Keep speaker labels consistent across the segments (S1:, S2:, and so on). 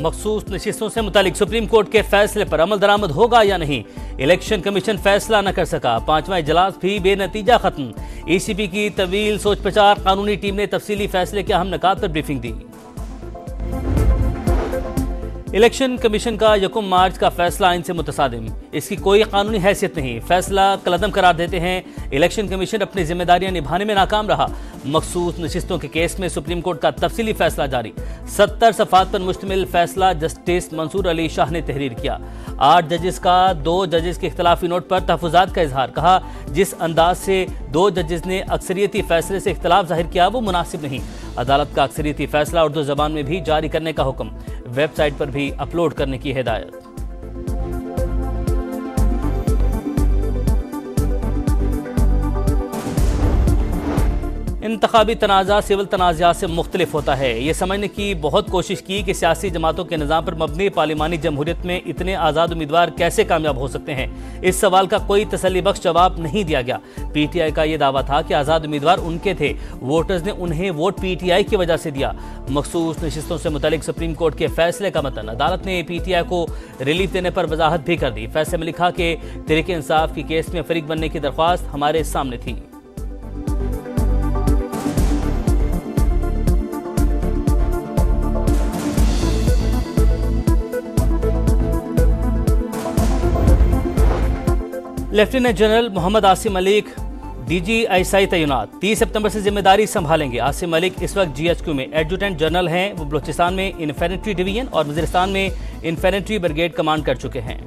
S1: मखसूस नशिस्तों से मुतालिक सुप्रीम कोर्ट के फैसले पर अमल दरामद होगा या नहीं, इलेक्शन कमीशन फैसला न कर सका, 5वां इजलास भी बेनतीजा खत्म। ECP की तवील सोच प्रचार कानूनी टीम ने तफसीली फैसले के अहम निकात पर ब्रीफिंग दी। इलेक्शन कमीशन का 1 मार्च का फैसला आइन से मुतसादिम, इसकी कोई कानूनी हैसियत नहीं, फैसला कलअदम करार देते हैं। इलेक्शन कमीशन अपनी जिम्मेदारियां निभाने में नाकाम रहा। मखसूस नशिस्तों के केस में सुप्रीम कोर्ट का तफसीली फैसला जारी, 70 सफ़ात पर मुश्तमिल फैसला जस्टिस मंसूर अली शाह ने तहरीर किया। 8 जजेस का 2 जजेस के इख्तलाफी नोट पर तहफ़्फ़ुज़ात का इजहार, कहा जिस अंदाज से 2 जजेस ने अक्सरियती फैसले से इख्तलाफ जाहिर किया वो मुनासिब नहीं। अदालत का अक्सरियती फैसला उर्दू ज़बान में भी जारी करने का हुक्म, वेबसाइट पर भी अपलोड करने की हिदायत। इंतखाबी तनाज़ा सिविल तनाज़ात से मुख्तलिफ होता है। ये समझने की बहुत कोशिश की कि सियासी जमातों के निज़ाम पर मबनी पार्लिमानी जमहूरियत में इतने आज़ाद उम्मीदवार कैसे कामयाब हो सकते हैं। इस सवाल का कोई तसल्ली बख्श जवाब नहीं दिया गया। PTI का यह दावा था कि आज़ाद उम्मीदवार उनके थे, वोटर्स ने उन्हें वोट PTI की वजह से दिया। मखसूस नशिस्तों से मुतालिक सुप्रीम कोर्ट के फैसले का मतन, अदालत ने PTI को रिलीफ देने पर वजाहत भी कर दी। फैसले में लिखा कि तहरीक इंसाफ की केस में फरीक बनने की दरख्वास्त हमारे सामने थी। Lieutenant general Mohammad Asim Malik DGISI तैनात, 30 सितंबर से जिम्मेदारी संभालेंगे। आसिम मलिक इस वक्त GHQ में एडजुटेंट जनरल हैं। वो बलूचिस्तान में इन्फेंट्री डिवीजन और वजीरिस्तान में इन्फेंट्री ब्रिगेड कमांड कर चुके हैं।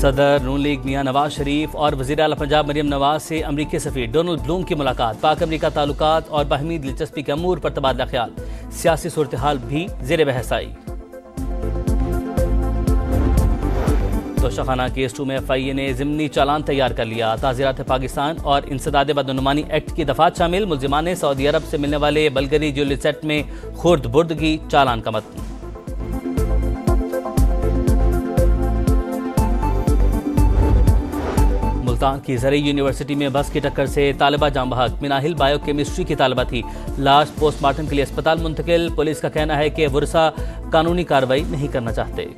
S1: सदर नून लीग मियां नवाज शरीफ और वज़ीर आला पंजाब मरियम नवाज से अमरीकी सफ़ीर डोनाल्ड ब्लूम की मुलाकात, पाक अमरीका ताल्लुकात और बाहमी दिलचस्पी के अमूर पर तबादला ख्याल, सियासी सूरत हाल भी ज़ेर बहस आई। तोशाखाना केस 2 में FIA ने ज़िमनी चालान तैयार कर लिया। ताज़ीरात पाकिस्तान और इंसदाद बदनुमानी एक्ट की दफात शामिल, मुल्जिमान ने सऊदी अरब से मिलने वाले बल्गरी ज्वेलरी सेट में खुर्द बुर्दगी, चालान का मतन। मुल्तान की ज़रई यूनिवर्सिटी में बस की टक्कर से तालिबा जाम बहक, मिनाहिल बायोकेमिस्ट्री की तालिबा थी, लाश पोस्टमार्टम के लिए अस्पताल मुंतकिल। पुलिस का कहना है कि वर्षा कानूनी कार्रवाई नहीं करना चाहते।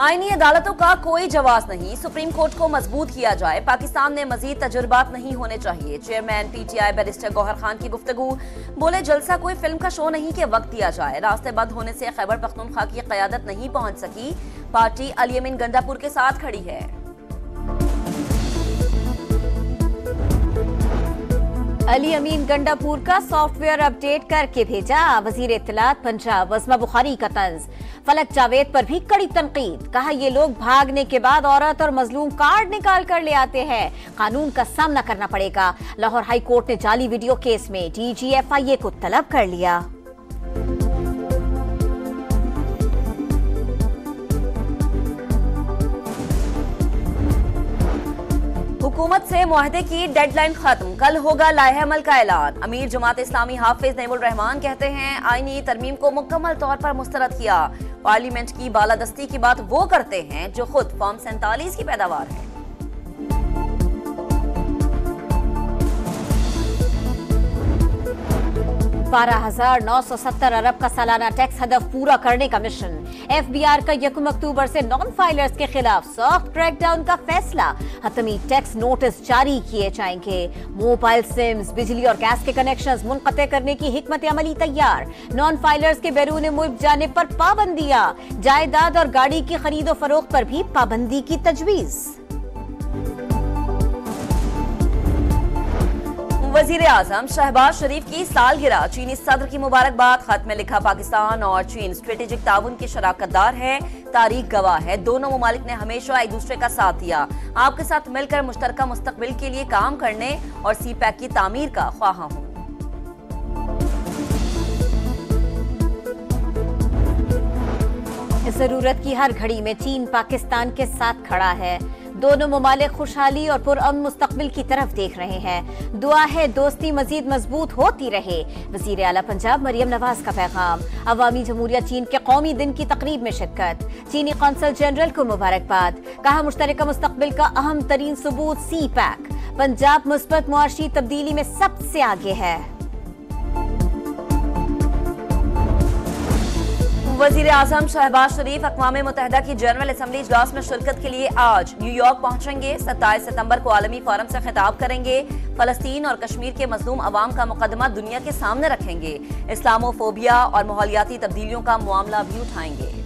S2: आईनी अदालतों का कोई जवाब नहीं, सुप्रीम कोर्ट को मजबूत किया जाए, पाकिस्तान में मजीद तजुर्बात नहीं होने चाहिए। Chairman PTI barrister Gohar Khan की गुफ्तगू, बोले जलसा कोई फिल्म का शो नहीं कि वक्त दिया जाए। रास्ते बंद होने से खैबर पख्तूनख्वा की क़यादत नहीं पहुंच सकी, पार्टी अली अमीन गंडापुर के साथ खड़ी है।
S3: अली अमीन गंडापुर का सॉफ्टवेयर अपडेट करके भेजा, वजीर इत्तलात पंजाब वज़मा बुखारी का तंज। फलक जावेद पर भी कड़ी तनकीद, कहा ये लोग भागने के बाद औरत और मजलूम कार्ड निकाल कर ले आते हैं, कानून का सामना करना पड़ेगा। लाहौर हाई कोर्ट ने जाली वीडियो केस में DG FIA को तलब कर लिया।
S2: हुकूमत से मुआहदे की डेडलाइन खत्म, कल होगा लाहे अमल का ऐलान। अमीर जमात इस्लामी हाफिज नईमुल रहमान कहते हैं आईनी तरमीम को मुकम्मल तौर पर मुस्तरद किया। पार्लियामेंट की बालादस्ती की बात वो करते हैं जो खुद फॉर्म 47 की पैदावार है।
S3: 12,970 अरब का सालाना टैक्स हदफ पूरा करने का मिशन। FBR का 1 अक्टूबर से नॉन फाइलर्स के खिलाफ सख्त क्रैकडाउन का फैसला, हतमी टैक्स नोटिस जारी किए जाएंगे। मोबाइल सिम्स, बिजली और गैस के कनेक्शंस मुनक़ते करने की हिकमत अमली तैयार। नॉन फाइलर्स के बैरून मुल्क जाने पर पाबंदियां, जायदाद और गाड़ी की खरीदो फरोख्त पर भी पाबंदी की तजवीज़।
S2: वजीर आजम शहबाज शरीफ की सालगिरह, चीनी सदर की मुबारकबाद। खत में लिखा पाकिस्तान और चीन स्ट्रेटेजिक ताउन के शराकतदार है, तारीख गवाह है, दोनों ममालिक ने हमेशा एक दूसरे का साथ दिया। आपके साथ मिलकर मुश्तरका मुस्तकबिल के लिए काम करने और CPEC की तामीर का ख्वाहा हूँ।
S3: जरूरत की हर घड़ी में चीन पाकिस्तान के साथ खड़ा है। दोनों ममालिक खुशहाली और पुरअमन मुस्तकबिल की तरफ देख रहे हैं। दुआ है दोस्ती मजीद मजबूत होती रहे। वजीर आला पंजाब मरियम नवाज का पैगाम। अवामी जमहूरिया चीन के कौमी दिन की तकरीब में शिरकत। चीनी कौंसल जनरल को मुबारकबाद। कहा मुश्तरका मुस्तकबिल का अहम तरीन सबूत सी पैक। पंजाब मुस्बत मुआशी तब्दीली में सबसे आगे है।
S2: वजीर आजम शहबाज शरीफ अक़वाम मुत्तहिदा की जनरल असम्बली इजलास में शिरकत के लिए आज न्यूयॉर्क पहुंचेंगे। 27 सितंबर को आलमी फोरम से खिताब करेंगे। फलस्तीन और कश्मीर के मजलूम अवाम का मुकदमा दुनिया के सामने रखेंगे। इस्लामोफोबिया और माहौलियाती तब्दीलियों का मामला भी उठाएंगे।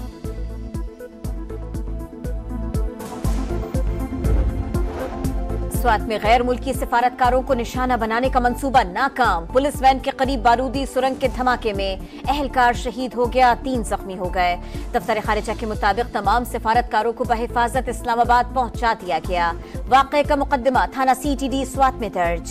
S3: स्वात में गैर मुल्की सिफारतकारों को निशाना बनाने का मंसूबा नाकाम। पुलिस वैन के करीब बारूदी सुरंग के धमाके में अहलकार शहीद हो गया, 3 जख्मी हो गए। दफ्तर खारिजा के मुताबिक तमाम सिफारतकारों को बहिफाजत इस्लामाबाद पहुंचा दिया गया। वाक़े का मुकदमा थाना CTD स्वात में दर्ज।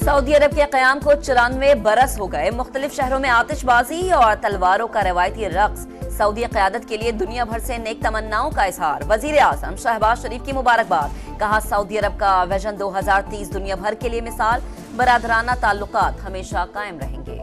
S2: सऊदी अरब के क़याम को 94 बरस हो गए। मुख्तलिफ शहरों में आतिशबाजी और तलवारों का रवायती रक्स। सऊदी क़यादत के लिए दुनिया भर से नेक तमन्नाओं का इजहार। वजीर आज़म शहबाज शरीफ की मुबारकबाद। कहा सऊदी अरब का विजन 2030 दुनिया भर के लिए मिसाल। बरादराना ताल्लुकात हमेशा कायम रहेंगे।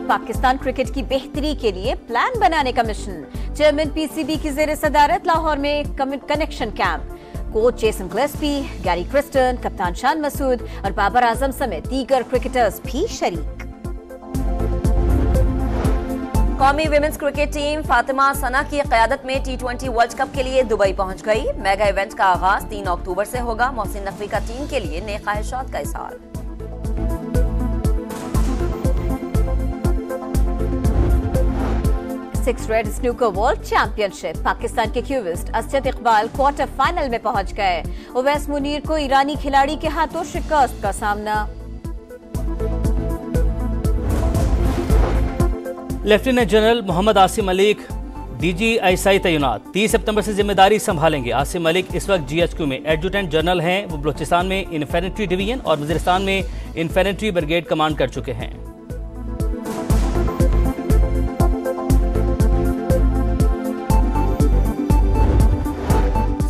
S3: पाकिस्तान क्रिकेट की बेहतरी के लिए प्लान बनाने का मिशन। चेयरमैन PCB की जेर सदारत लाहौर में connection camp. Coach Jason Gillespie, Gary Kristen, कप्तान शान मसूद और बाबर आजम समेत दीगर क्रिकेटर्स भी शरीक।
S2: कौमी विमेंस क्रिकेट टीम फातिमा सना की क़यादत में T20 वर्ल्ड कप के लिए दुबई पहुंच गई। मेगा इवेंट का आगाज 3 अक्टूबर से होगा। मोहसिन नकवी का टीम के लिए नए ख्वाहिशात का इज़हार।
S3: Six red snooker world championship. Pakistan के क्यूविस्ट असद इकबाल क्वार्टर फाइनल में पहुंच गए। उवैस मुनीर को ईरानी खिलाड़ी के हाथों शिकस्त का सामना।
S1: Lieutenant general Mohammad Asim Malik DGISI तैनात। 30 सितंबर से जिम्मेदारी संभालेंगे। आसिम मलिक इस वक्त GHQ में एडजुटेंट जनरल हैं। वो बलूचिस्तान में इन्फेंट्री डिवीजन और वजीरिस्तान में इन्फेंट्री ब्रिगेड कमांड कर चुके हैं।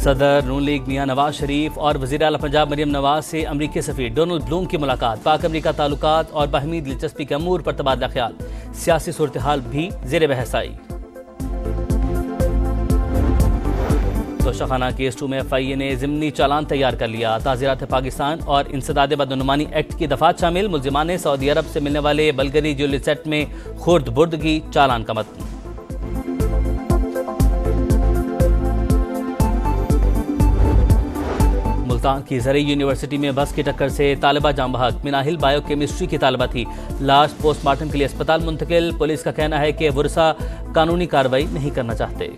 S1: सदर नून लीग मियां नवाज शरीफ और वज़ीर आला पंजाब मरियम नवाज से अमरीकी सफीर डोनाल्ड ब्लूम की मुलाकात। पाक अमरीका ताल्लुकात और बाहमी दिलचस्पी के अमूर पर तबादला ख्याल। सियासी सूरत हाल भी ज़ेर बहस आई। तोशाखाना केस 2 में FIA ने ज़िमनी चालान तैयार कर लिया। ताज़ीरात पाकिस्तान और इंसदाद बदनुमानी एक्ट की दफात शामिल। मुल्जिमान ने सऊदी अरब से मिलने वाले बल्गरी ज्वेलरी सेट में खुर्द बुर्द की चालान का मतन। मुल्तान की ज़रई यूनिवर्सिटी में बस की टक्कर से तालिबा जाम बहक। मिनाहिल बायोकेमिस्ट्री की तालिबा थी। लाश पोस्टमार्टम के लिए अस्पताल मुंतकिल। पुलिस का कहना है कि वर्षा कानूनी कार्रवाई नहीं करना चाहते।